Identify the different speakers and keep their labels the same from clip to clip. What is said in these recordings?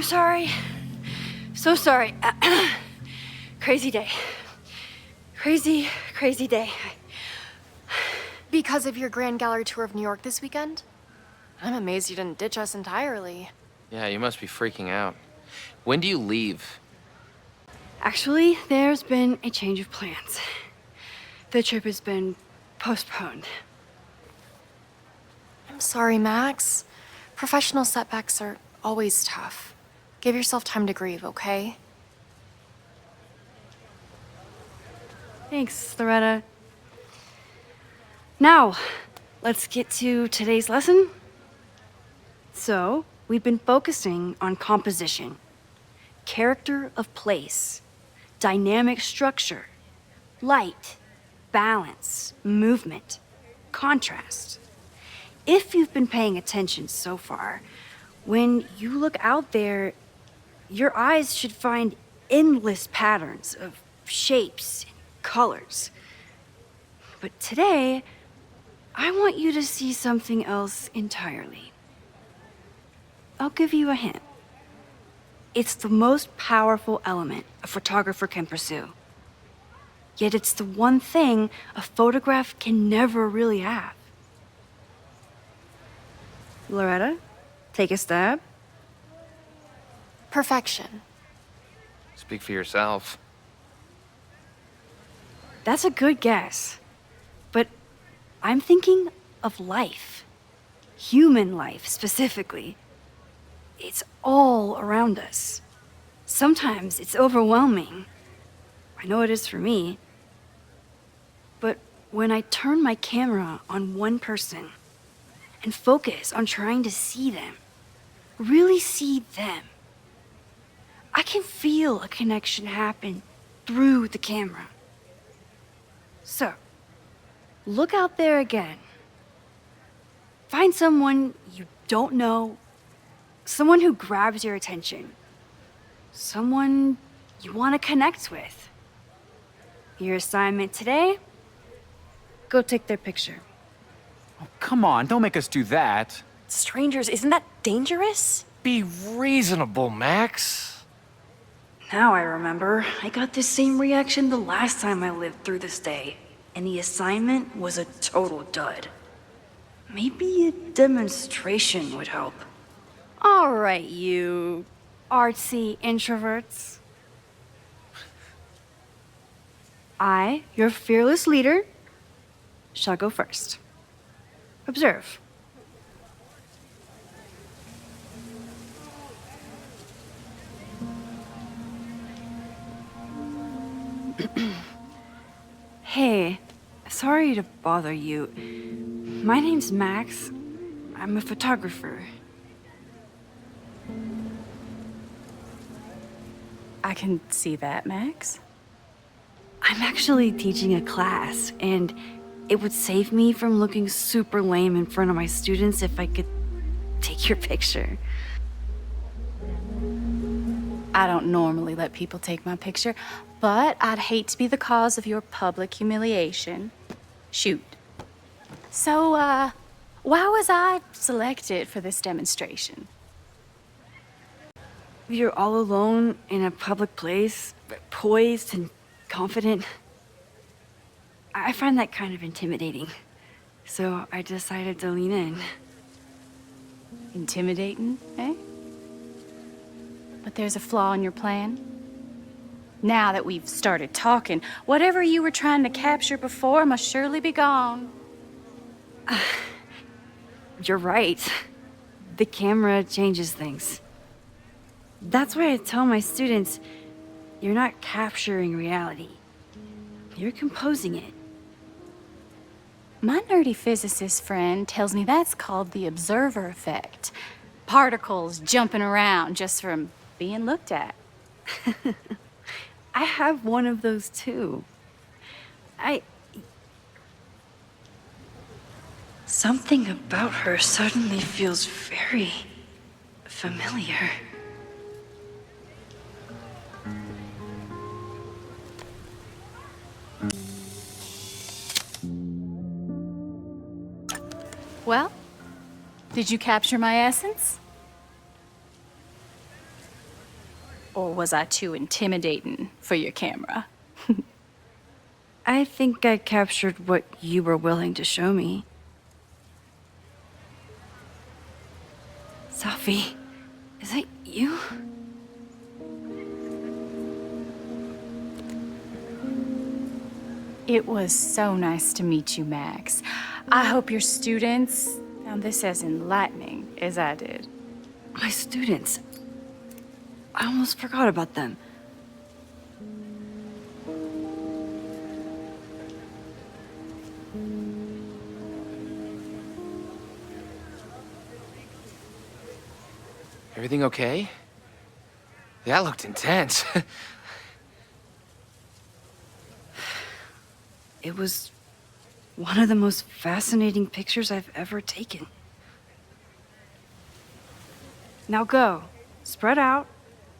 Speaker 1: sorry. So sorry. Crazy day. Crazy, crazy day.
Speaker 2: Because of your Grand Gallery tour of New York this weekend? I'm amazed you didn't ditch us entirely.
Speaker 3: Yeah, you must be freaking out. When do you leave?
Speaker 1: Actually, there's been a change of plans. The trip has been postponed.
Speaker 2: I'm sorry, Max. Professional setbacks are always tough. Give yourself time to grieve, okay?
Speaker 1: Thanks, Loretta. Now, let's get to today's lesson. So, we've been focusing on composition, character of place, dynamic structure, light, balance, movement, contrast. If you've been paying attention so far, when you look out there, your eyes should find endless patterns of shapes and colors. But today, I want you to see something else entirely. I'll give you a hint. It's the most powerful element a photographer can pursue. Yet it's the one thing a photograph can never really have. Loretta, take a stab.
Speaker 2: Perfection.
Speaker 3: Speak for yourself.
Speaker 1: That's a good guess. But I'm thinking of life. Human life, specifically. It's all around us. Sometimes it's overwhelming. I know it is for me. But when I turn my camera on one person and focus on trying to see them, really see them, I can feel a connection happen through the camera. So, look out there again. Find someone you don't know, someone who grabs your attention, someone you want to connect with. Your assignment today? Go take their picture.
Speaker 4: Oh, come on, don't make us do that.
Speaker 2: Strangers, isn't that dangerous?
Speaker 3: Be reasonable, Max.
Speaker 1: Now I remember, I got the same reaction the last time I lived through this day, and the assignment was a total dud. Maybe a demonstration would help. All right, you artsy introverts. I, your fearless leader, shall go first. Observe. Hey, sorry to bother you. My name's Max. I'm a photographer.
Speaker 5: I can see that, Max.
Speaker 1: I'm actually teaching a class, and it would save me from looking super lame in front of my students if I could take your picture.
Speaker 5: I don't normally let people take my picture, but I'd hate to be the cause of your public humiliation. Shoot. So, why was I selected for this demonstration?
Speaker 1: You're all alone in a public place, poised and confident. I find that kind of intimidating. So I decided to lean in.
Speaker 5: Intimidating, eh? But there's a flaw in your plan. Now that we've started talking, whatever you were trying to capture before must surely be gone.
Speaker 1: You're right. The camera changes things. That's why I tell my students, you're not capturing reality. You're composing it.
Speaker 5: My nerdy physicist friend tells me that's called the observer effect. Particles jumping around just from being looked at.
Speaker 1: I have one of those too. Something about her suddenly feels very familiar.
Speaker 5: Well, did you capture my essence? Or was I too intimidating for your camera?
Speaker 1: I think I captured what you were willing to show me. Sophie, is that you?
Speaker 5: It was so nice to meet you, Max. I hope your students found this as enlightening as I did.
Speaker 1: My students. I almost forgot about them.
Speaker 3: Everything okay? That looked intense.
Speaker 1: It was one of the most fascinating pictures I've ever taken. Now go. Spread out.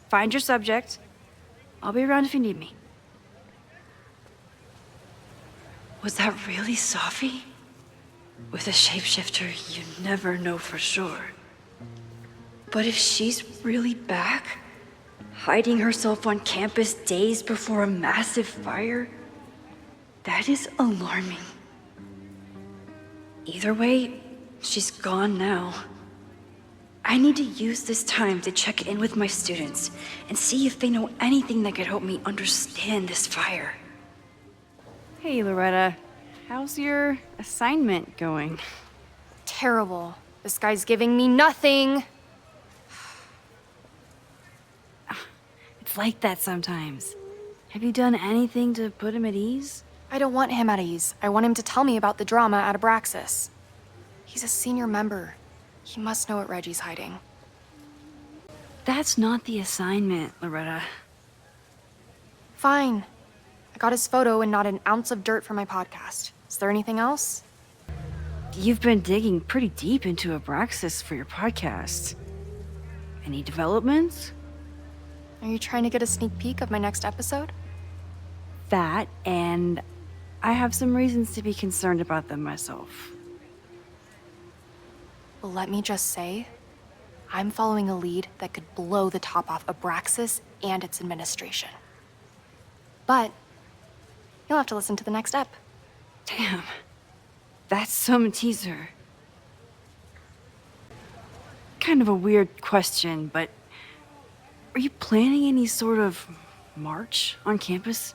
Speaker 1: Find your subject. I'll be around if you need me. Was that really Sophie? With a shapeshifter, you never know for sure. But if she's really back, hiding herself on campus days before a massive fire, that is alarming. Either way, she's gone now. I need to use this time to check in with my students and see if they know anything that could help me understand this fire. Hey, Loretta. How's your assignment going?
Speaker 2: Terrible. This guy's giving me nothing.
Speaker 1: It's like that sometimes. Have you done anything to put him at ease?
Speaker 2: I don't want him at ease. I want him to tell me about the drama at Abraxas. He's a senior member. He must know what Reggie's hiding.
Speaker 1: That's not the assignment, Loretta.
Speaker 2: Fine. I got his photo and not an ounce of dirt for my podcast. Is there anything else?
Speaker 1: You've been digging pretty deep into Abraxas for your podcast. Any developments?
Speaker 2: Are you trying to get a sneak peek of my next episode?
Speaker 1: That, and I have some reasons to be concerned about them myself.
Speaker 2: Well, let me just say, I'm following a lead that could blow the top off Abraxas and its administration. But you'll have to listen to the next ep.
Speaker 1: Damn. That's some teaser. Kind of a weird question, but are you planning any sort of march on campus?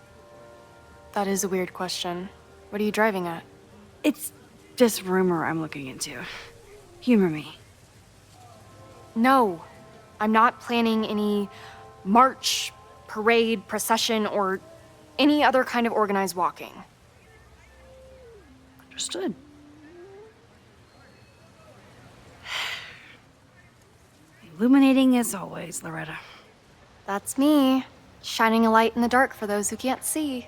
Speaker 2: That is a weird question. What are you driving at?
Speaker 1: It's just rumor I'm looking into. Humor me.
Speaker 2: No, I'm not planning any march, parade, procession, or any other kind of organized walking.
Speaker 1: Understood. Illuminating as always, Loretta.
Speaker 2: That's me, shining a light in the dark for those who can't see.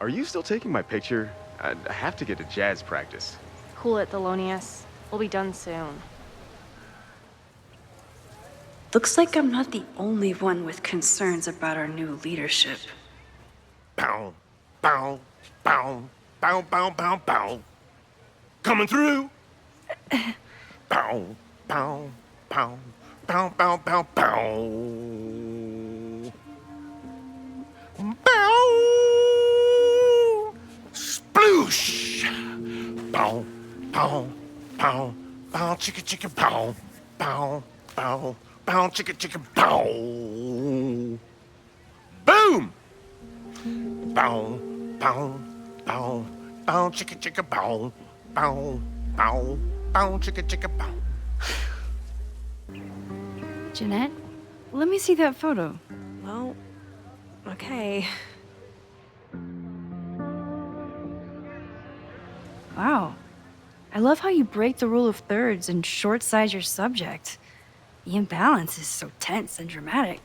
Speaker 6: Are you still taking my picture? I have to get to jazz practice.
Speaker 2: Cool it, Thelonious. We'll be done soon.
Speaker 1: Looks like I'm not the only one with concerns about our new leadership.
Speaker 7: Bow, bow, bow, bow, bow, bow, bow. Coming through. Bow, bow, bow, bow, bow, bow, bow. Bow. Sploosh. Bow, bow, bow, bow, chicka, chicka, bow, bow, bow, bow, chicka, chicka, bow. Boom. Bow, bow, bow, bow, chicka, chicka, bow, bow, bow, bow, chicka, chicka, bow.
Speaker 1: Jeanette, let me see that photo.
Speaker 8: Well, okay.
Speaker 1: Wow. I love how you break the rule of thirds and short-size your subject. The imbalance is so tense and dramatic.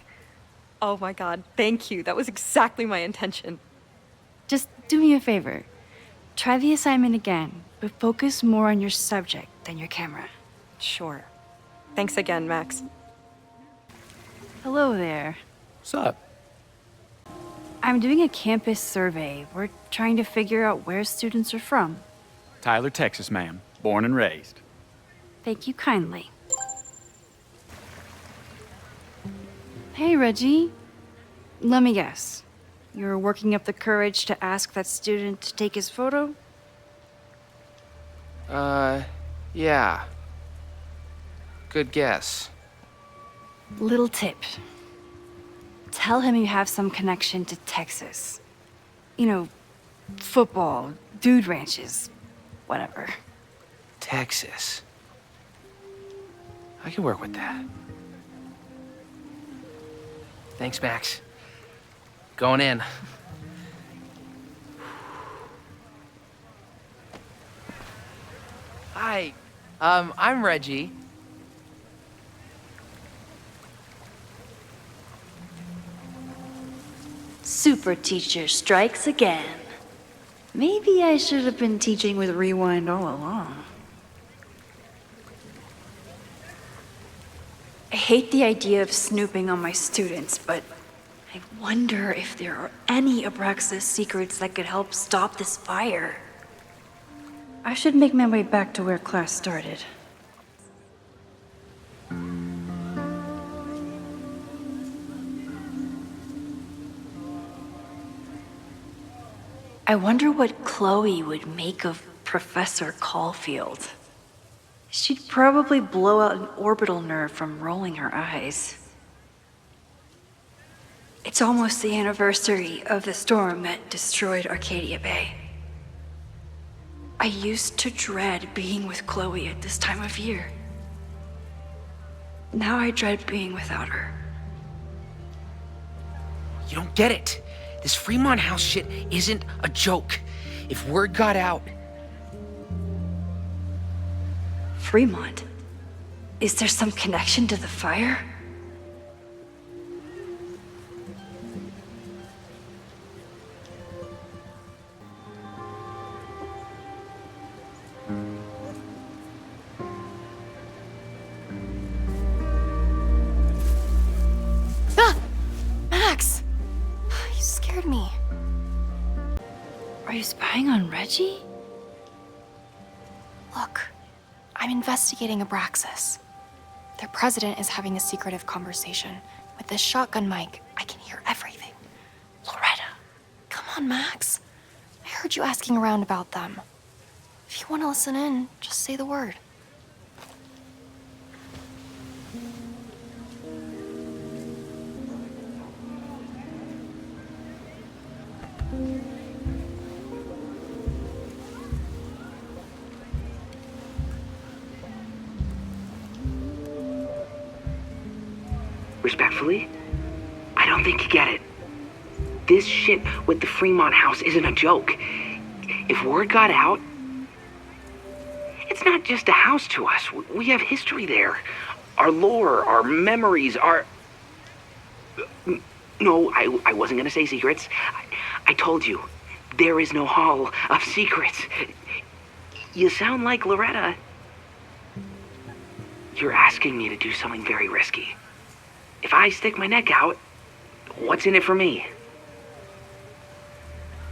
Speaker 8: Oh my god, thank you. That was exactly my intention.
Speaker 1: Just do me a favor. Try the assignment again, but focus more on your subject than your camera.
Speaker 8: Sure. Thanks again, Max.
Speaker 1: Hello there.
Speaker 4: What's up?
Speaker 1: I'm doing a campus survey. We're trying to figure out where students are from.
Speaker 4: Tyler, Texas, ma'am. Born and raised.
Speaker 1: Thank you kindly. Hey, Reggie. Let me guess. You're working up the courage to ask that student to take his photo?
Speaker 3: Yeah. Good guess.
Speaker 1: Little tip. Tell him you have some connection to Texas. You know, football, dude ranches, whatever.
Speaker 3: Texas. I can work with that. Thanks, Max. Going in. Hi. I'm Reggie.
Speaker 1: Super teacher strikes again. Maybe I should have been teaching with Rewind all along. I hate the idea of snooping on my students, but I wonder if there are any Abraxas secrets that could help stop this fire. I should make my way back to where class started. I wonder what Chloe would make of Professor Caulfield. She'd probably blow out an orbital nerve from rolling her eyes. It's almost the anniversary of the storm that destroyed Arcadia Bay. I used to dread being with Chloe at this time of year. Now I dread being without her.
Speaker 3: You don't get it. This Fremont House shit isn't a joke. If word got out...
Speaker 1: Fremont? Is there some connection to the fire?
Speaker 2: Max! You scared me.
Speaker 1: Are you spying on Reggie?
Speaker 2: Look, I'm investigating Abraxas. Their president is having a secretive conversation. With this shotgun mic, I can hear everything. Loretta, come on, Max. I heard you asking around about them. If you want to listen in, just say the word.
Speaker 9: Respectfully, I don't think you get it. This shit with the Fremont House isn't a joke. If word got out, it's not just a house to us. We have history there. Our lore, our memories, our... No, I wasn't gonna say secrets. I told you, there is no hall of secrets. You sound like Loretta. You're asking me to do something very risky. If I stick my neck out, what's in it for me?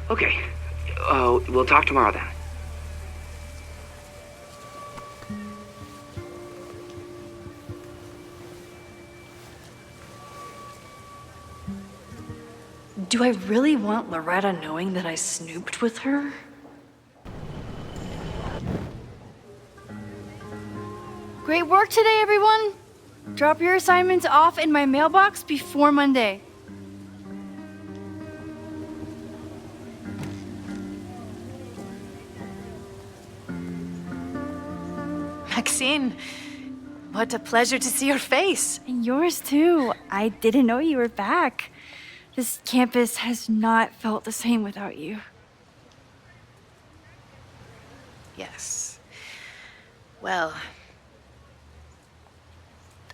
Speaker 9: Okay, we'll talk tomorrow then.
Speaker 1: Do I really want Loretta knowing that I snooped with her? Great work today, everyone! Drop your assignments off in my mailbox before Monday.
Speaker 10: Maxine, what a pleasure to see your face.
Speaker 1: And yours too. I didn't know you were back. This campus has not felt the same without you.
Speaker 10: Yes. Well,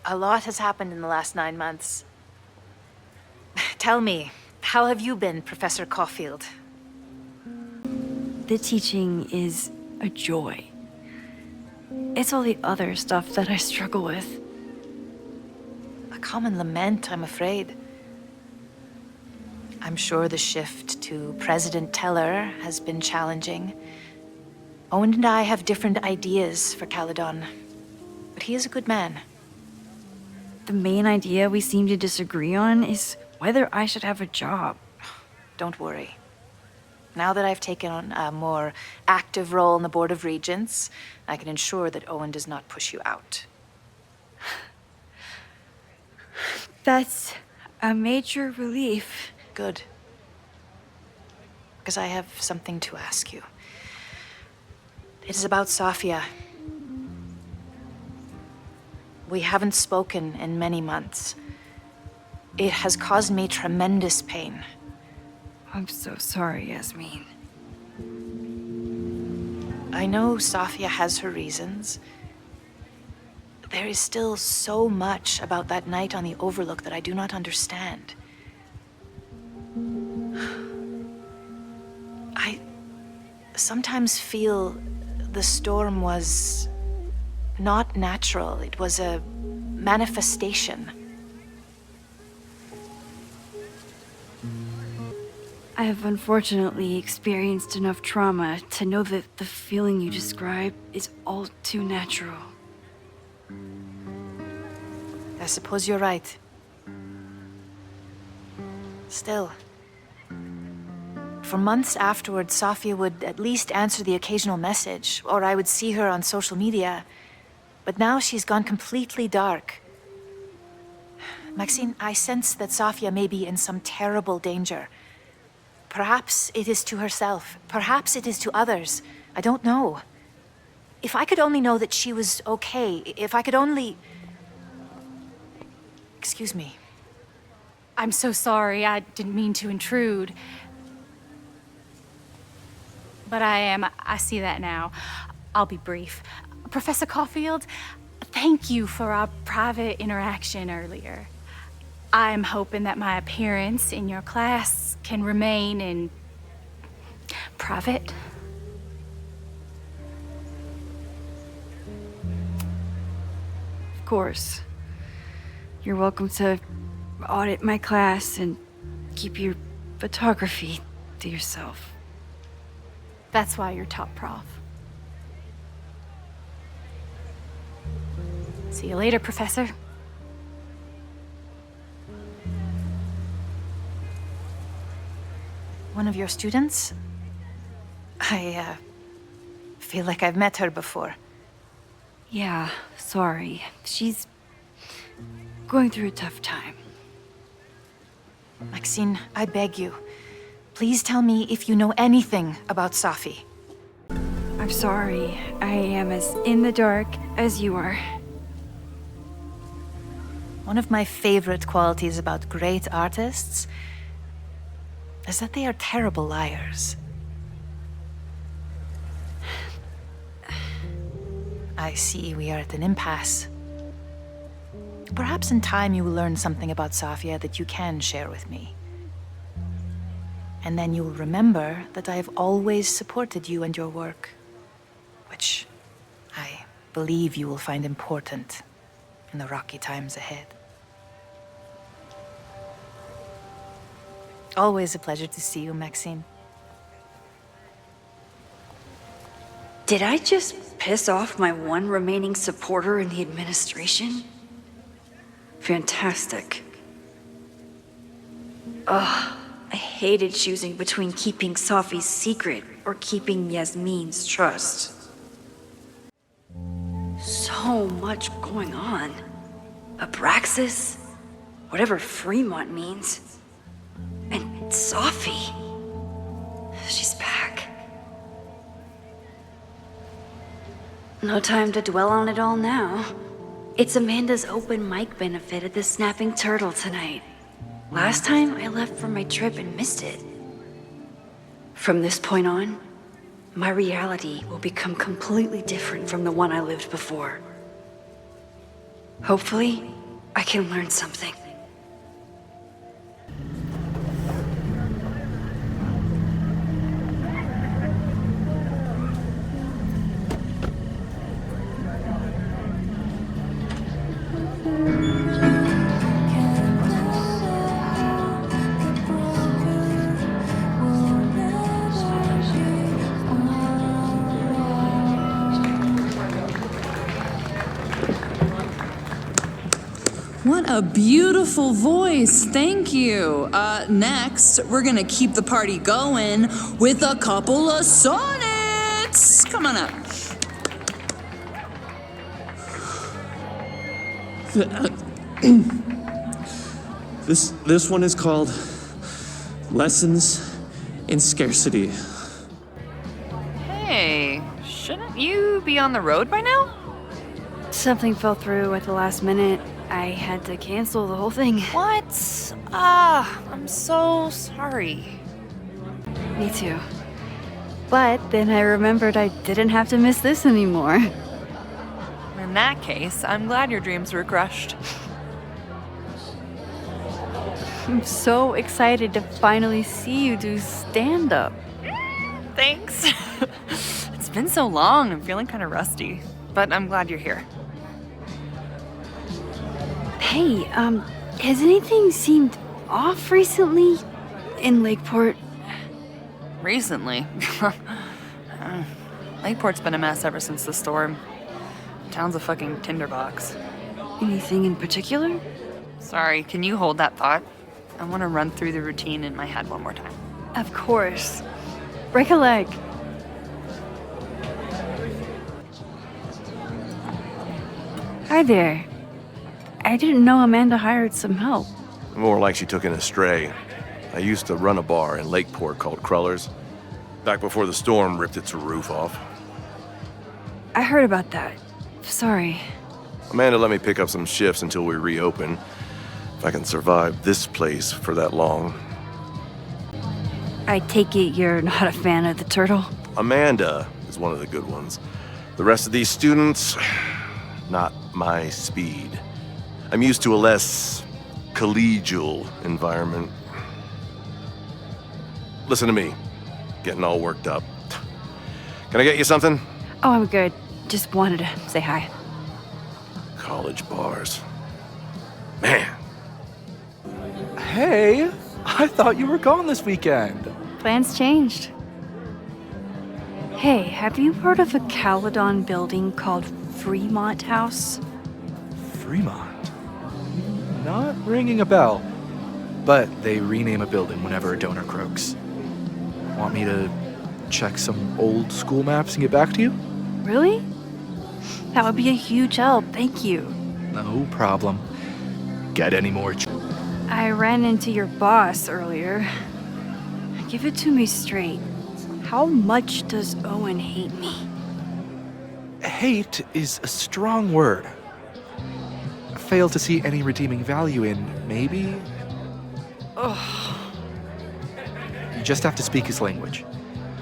Speaker 10: a lot has happened in the last 9 months. Tell me, how have you been, Professor Caulfield?
Speaker 1: The teaching is a joy. It's all the other stuff that I struggle with.
Speaker 10: A common lament, I'm afraid. I'm sure the shift to President Teller has been challenging. Owen and I have different ideas for Caledon, but he is a good man.
Speaker 1: The main idea we seem to disagree on is whether I should have a job.
Speaker 10: Don't worry. Now that I've taken on a more active role in the Board of Regents, I can ensure that Owen does not push you out.
Speaker 1: That's a major relief.
Speaker 10: Good. Because I have something to ask you. It is about Sofia. We haven't spoken in many months. It has caused me tremendous pain.
Speaker 1: I'm so sorry, Yasmin.
Speaker 10: I know Sofia has her reasons. There is still so much about that night on the Overlook that I do not understand. I sometimes feel the storm was not natural. It was a manifestation.
Speaker 1: I have unfortunately experienced enough trauma to know that the feeling you describe is all too natural.
Speaker 10: I suppose you're right. Still, for months afterwards, Sofia would at least answer the occasional message, or I would see her on social media. But now she's gone completely dark. Maxine, I sense that Sofia may be in some terrible danger. Perhaps it is to herself. Perhaps it is to others. I don't know. If I could only know that she was okay, if I could only... Excuse me.
Speaker 5: I'm so sorry. I didn't mean to intrude. But I see that now. I'll be brief. Professor Caulfield, thank you for our private interaction earlier. I'm hoping that my appearance in your class can remain in private.
Speaker 1: Of course. You're welcome to audit my class and keep your photography to yourself.
Speaker 5: That's why you're top prof. See you later, Professor.
Speaker 10: One of your students? I feel like I've met her before.
Speaker 1: Yeah, sorry. She's going through a tough time.
Speaker 10: Maxine, I beg you. Please tell me if you know anything about Safi.
Speaker 1: I'm sorry. I am as in the dark as you are.
Speaker 10: One of my favorite qualities about great artists is that they are terrible liars. I see we are at an impasse. Perhaps in time you will learn something about Sofia that you can share with me. And then you will remember that I have always supported you and your work, which I believe you will find important in the rocky times ahead. Always a pleasure to see you, Maxine.
Speaker 1: Did I just piss off my one remaining supporter in the administration? Fantastic. Ugh, I hated choosing between keeping Safi's secret or keeping Yasmin's trust. So much going on. Abraxas, whatever Fremont means. And Safi. She's back. No time to dwell on it all now. It's Amanda's open mic benefit at the Snapping Turtle tonight. Last time I left for my trip and missed it. From this point on, my reality will become completely different from the one I lived before. Hopefully, I can learn something.
Speaker 11: What What a beautiful voice. Thank you. Next, we're gonna keep the party going with a couple of sonnets. Come on up.
Speaker 12: This one is called Lessons in Scarcity.
Speaker 13: Hey, shouldn't you be on the road by now?
Speaker 1: Something fell through at the last minute. I had to cancel the whole thing.
Speaker 13: What? I'm so sorry.
Speaker 1: Me too. But then I remembered I didn't have to miss this anymore.
Speaker 13: In that case, I'm glad your dreams were crushed.
Speaker 1: I'm so excited to finally see you do stand-up.
Speaker 13: Thanks. It's been so long, I'm feeling kind of rusty. But I'm glad you're here.
Speaker 1: Hey, has anything seemed off recently in Lakeport?
Speaker 13: Recently? Lakeport's been a mess ever since the storm. Town's a fucking tinderbox.
Speaker 1: Anything in particular?
Speaker 13: Sorry, can you hold that thought? I want to run through the routine in my head one more time.
Speaker 1: Of course. Break a leg. Hi there. I didn't know Amanda hired some help.
Speaker 6: More like she took in a stray. I used to run a bar in Lakeport called Cruller's, back before the storm ripped its roof off.
Speaker 1: I heard about that. Sorry.
Speaker 6: Amanda let me pick up some shifts until we reopen. If I can survive this place for that long.
Speaker 1: I take it you're not a fan of the turtle?
Speaker 6: Amanda is one of the good ones. The rest of these students, not my speed. I'm used to a less collegial environment. Listen to me, getting all worked up. Can I get you something?
Speaker 1: Oh, I'm good. Just wanted to say hi.
Speaker 6: College bars. Man.
Speaker 14: Hey, I thought you were gone this weekend.
Speaker 1: Plans changed. Hey, have you heard of a Caledon building called Fremont House?
Speaker 14: Fremont? Not ringing a bell. But they rename a building whenever a donor croaks. Want me to check some old school maps and get back to you?
Speaker 1: Really? That would be a huge help, thank you.
Speaker 14: No problem. Get any more?
Speaker 1: I ran into your boss earlier. Give it to me straight. How much does Owen hate me?
Speaker 14: Hate is a strong word. Fail to see any redeeming value in, maybe?
Speaker 1: Ugh.
Speaker 14: You just have to speak his language.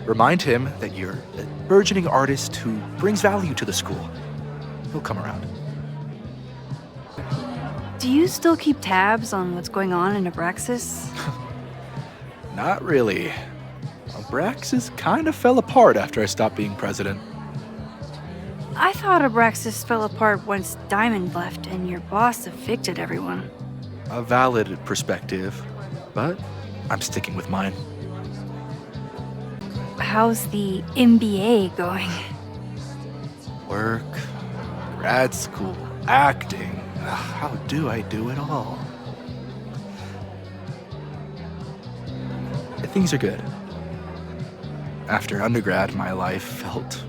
Speaker 14: Remind him that you're a burgeoning artist who brings value to the school. He'll come around.
Speaker 1: Do you still keep tabs on what's going on in Abraxas?
Speaker 14: Not really. Abraxas kind of fell apart after I stopped being president.
Speaker 1: I thought Abraxas fell apart once Diamond left and your boss evicted everyone.
Speaker 14: A valid perspective, but I'm sticking with mine.
Speaker 1: How's the MBA going?
Speaker 14: Work, grad school, acting. How do I do it all? Things are good. After undergrad, my life felt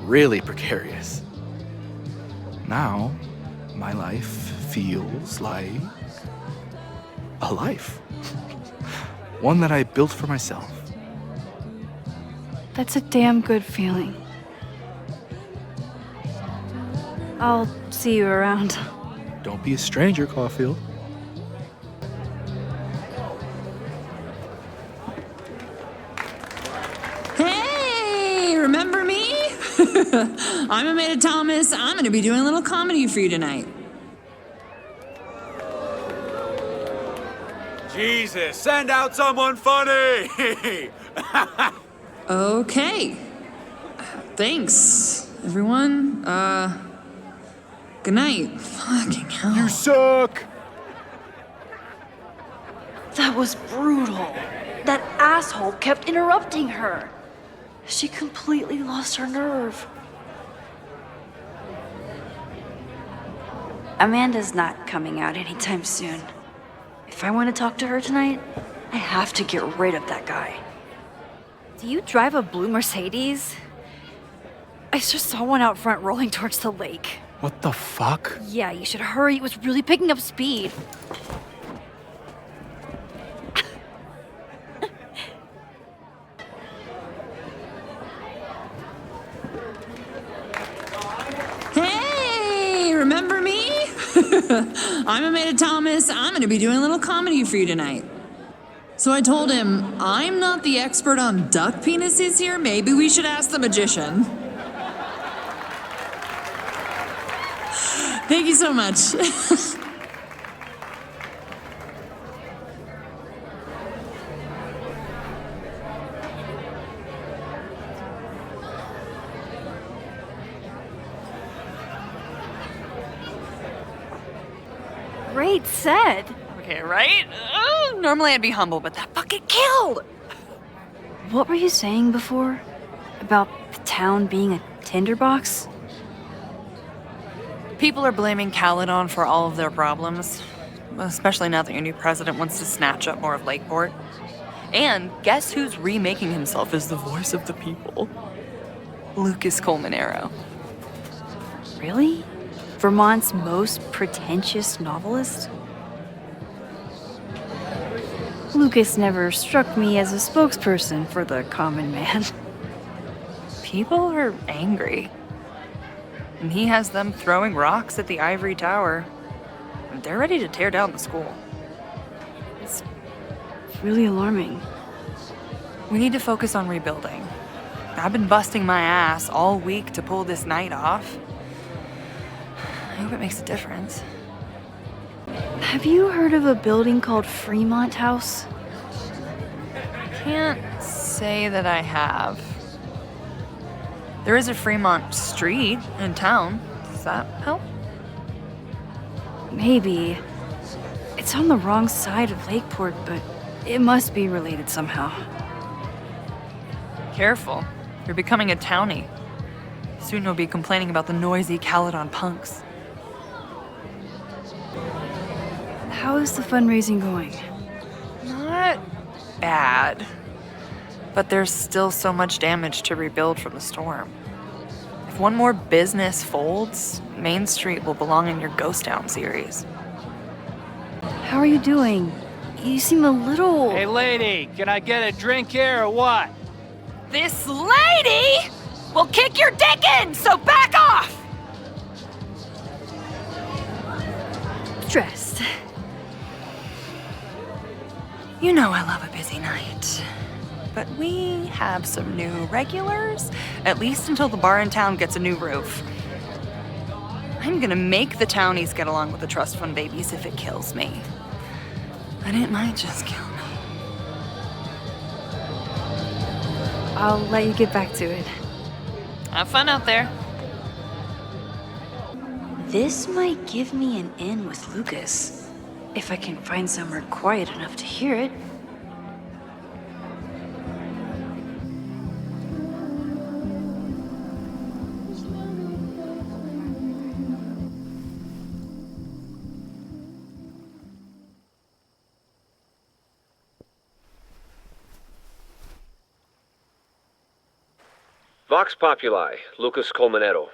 Speaker 14: really precarious. Now, my life feels like a life. One that I built for myself.
Speaker 1: That's a damn good feeling. I'll see you around.
Speaker 14: Don't be a stranger, Caulfield.
Speaker 11: Hey, remember me? I'm Amanda Thomas. I'm going to be doing a little comedy for you tonight.
Speaker 4: Jesus, send out someone funny!
Speaker 11: Okay. Thanks, everyone. Good night. Fucking hell.
Speaker 14: You suck!
Speaker 1: That was brutal. That asshole kept interrupting her. She completely lost her nerve. Amanda's not coming out anytime soon. If I want to talk to her tonight, I have to get rid of that guy. Do you drive a blue Mercedes? I just saw one out front rolling towards the lake.
Speaker 14: What the fuck?
Speaker 1: Yeah, you should hurry. It was really picking up speed.
Speaker 11: Hey, remember me? I'm Amanda Thomas. I'm going to be doing a little comedy for you tonight. So I told him, I'm not the expert on duck penises here. Maybe we should ask the magician. Thank you so much.
Speaker 1: Great set.
Speaker 13: Okay, right? Normally I'd be humble, but that fucking killed!
Speaker 1: What were you saying before? About the town being a tinderbox?
Speaker 13: People are blaming Caledon for all of their problems, especially now that your new president wants to snatch up more of Lakeport. And guess who's remaking himself as the voice of the people? Lucas Colmenero.
Speaker 1: Really? Vermont's most pretentious novelist? Lucas never struck me as a spokesperson for the common man.
Speaker 13: People are angry. And he has them throwing rocks at the ivory tower. And they're ready to tear down the school.
Speaker 1: It's really alarming.
Speaker 13: We need to focus on rebuilding. I've been busting my ass all week to pull this night off. I hope it makes a difference.
Speaker 1: Have you heard of a building called Fremont House?
Speaker 13: Can't say that I have. There is a Fremont Street in town. Does that help?
Speaker 1: Maybe. It's on the wrong side of Lakeport, but it must be related somehow.
Speaker 13: Careful. You're becoming a townie. Soon you'll be complaining about the noisy Caledon punks.
Speaker 1: How is the fundraising going?
Speaker 13: Not bad. But there's still so much damage to rebuild from the storm. If one more business folds, Main Street will belong in your Ghost Town series.
Speaker 1: How are you doing? You seem a little...
Speaker 15: Hey, lady, can I get a drink here or what?
Speaker 13: This lady will kick your dick in, so back off!
Speaker 1: Stressed.
Speaker 13: You know I love a busy night. But we have some new regulars, at least until the bar in town gets a new roof. I'm gonna make the townies get along with the trust fund babies if it kills me. But it might just kill me.
Speaker 1: I'll let you get back to it.
Speaker 13: Have fun out there.
Speaker 1: This might give me an in with Lucas, if I can find somewhere quiet enough to hear it.
Speaker 16: Vox Populi, Lucas Colmenero.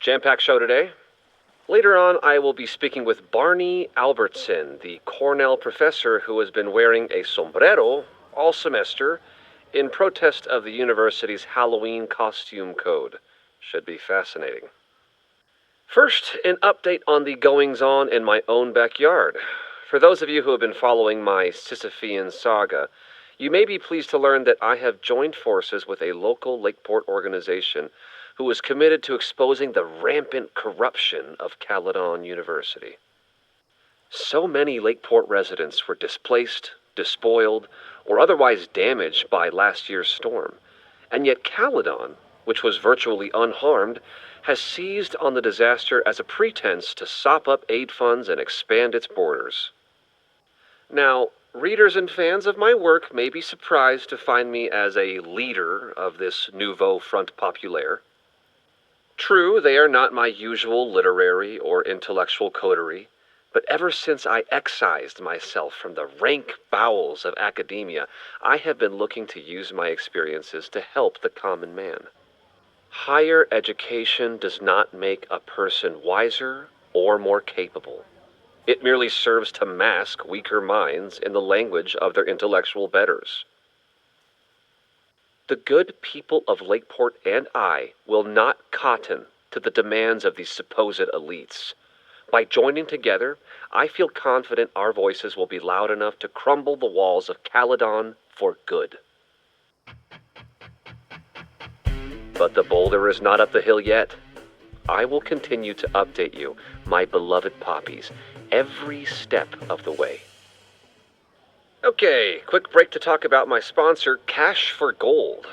Speaker 16: Jam-packed show today. Later on, I will be speaking with Barney Albertson, the Cornell professor who has been wearing a sombrero all semester in protest of the university's Halloween costume code. Should be fascinating. First, an update on the goings-on in my own backyard. For those of you who have been following my Sisyphean saga, you may be pleased to learn that I have joined forces with a local Lakeport organization who is committed to exposing the rampant corruption of Caledon University. So many Lakeport residents were displaced, despoiled, or otherwise damaged by last year's storm, and yet Caledon, which was virtually unharmed, has seized on the disaster as a pretense to sop up aid funds and expand its borders. Now, readers and fans of my work may be surprised to find me as a leader of this nouveau front populaire. True, they are not my usual literary or intellectual coterie, but ever since I excised myself from the rank bowels of academia, I have been looking to use my experiences to help the common man. Higher education does not make a person wiser or more capable. It merely serves to mask weaker minds in the language of their intellectual betters. The good people of Lakeport and I will not cotton to the demands of these supposed elites. By joining together, I feel confident our voices will be loud enough to crumble the walls of Caledon for good. But the boulder is not up the hill yet. I will continue to update you, my beloved poppies, every step of the way. Okay, quick break to talk about my sponsor, Cash for Gold.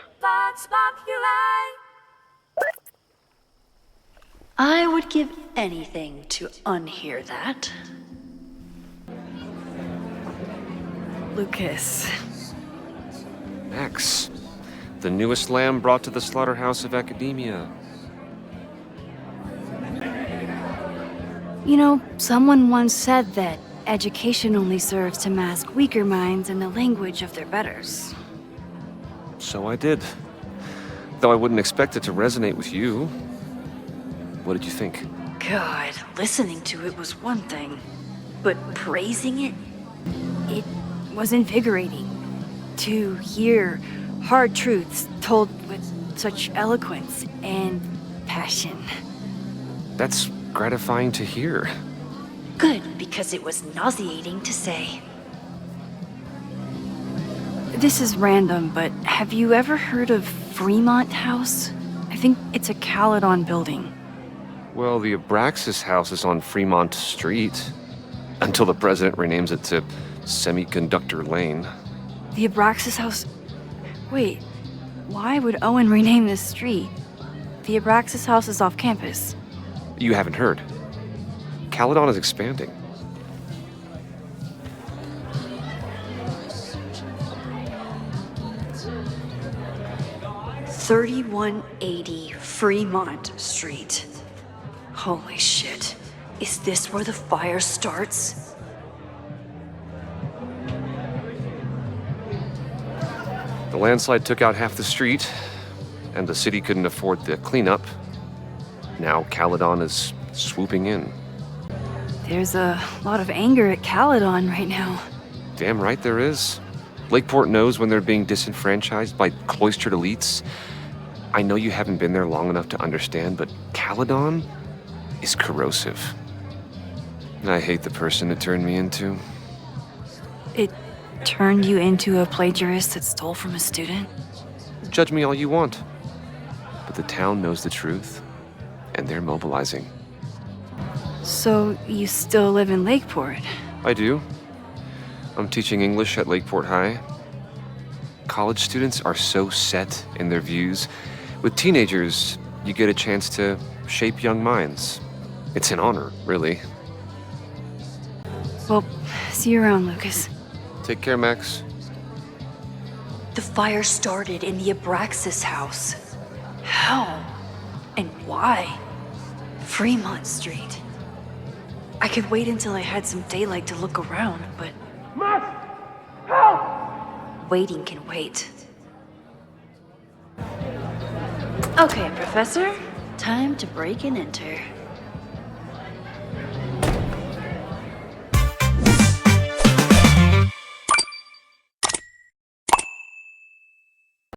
Speaker 1: I would give anything to unhear that. Lucas.
Speaker 16: Max, the newest lamb brought to the slaughterhouse of academia.
Speaker 1: You know, someone once said that education only serves to mask weaker minds in the language of their betters.
Speaker 16: So I did. Though I wouldn't expect it to resonate with you. What did you think?
Speaker 1: God, listening to it was one thing, but praising it, it was invigorating. To hear hard truths told with such eloquence and passion.
Speaker 16: That's gratifying to hear.
Speaker 1: Good, because it was nauseating to say. This is random, but have you ever heard of Fremont House? I think it's a Caledon building.
Speaker 16: Well, the Abraxas house is on Fremont Street. Until the president renames it to Semiconductor Lane.
Speaker 1: The Abraxas House? Wait, why would Owen rename this street? The Abraxas House is off campus.
Speaker 16: You haven't heard. Caledon is expanding.
Speaker 1: $3180 Fremont Street. Holy shit. Is this where the fire starts?
Speaker 16: The landslide took out half the street, and the city couldn't afford the cleanup. Now Caledon is swooping in.
Speaker 1: There's a lot of anger at Caledon right now.
Speaker 16: Damn right there is. Lakeport knows when they're being disenfranchised by cloistered elites. I know you haven't been there long enough to understand, but Caledon is corrosive. I hate the person it turned me into.
Speaker 1: It turned you into a plagiarist that stole from a student?
Speaker 16: Judge me all you want. But the town knows the truth, and they're mobilizing.
Speaker 1: So you still live in Lakeport?
Speaker 16: I do. I'm teaching English at Lakeport High. College students are so set in their views. With teenagers, you get a chance to shape young minds. It's an honor, really.
Speaker 1: Well, see you around, Lucas.
Speaker 16: Take care, Max.
Speaker 1: The fire started in the Abraxas house. How? And why? Fremont Street. I could wait until I had some daylight to look around, but...
Speaker 7: Max! Help!
Speaker 1: Waiting can wait. Okay, Professor. Time to break and enter.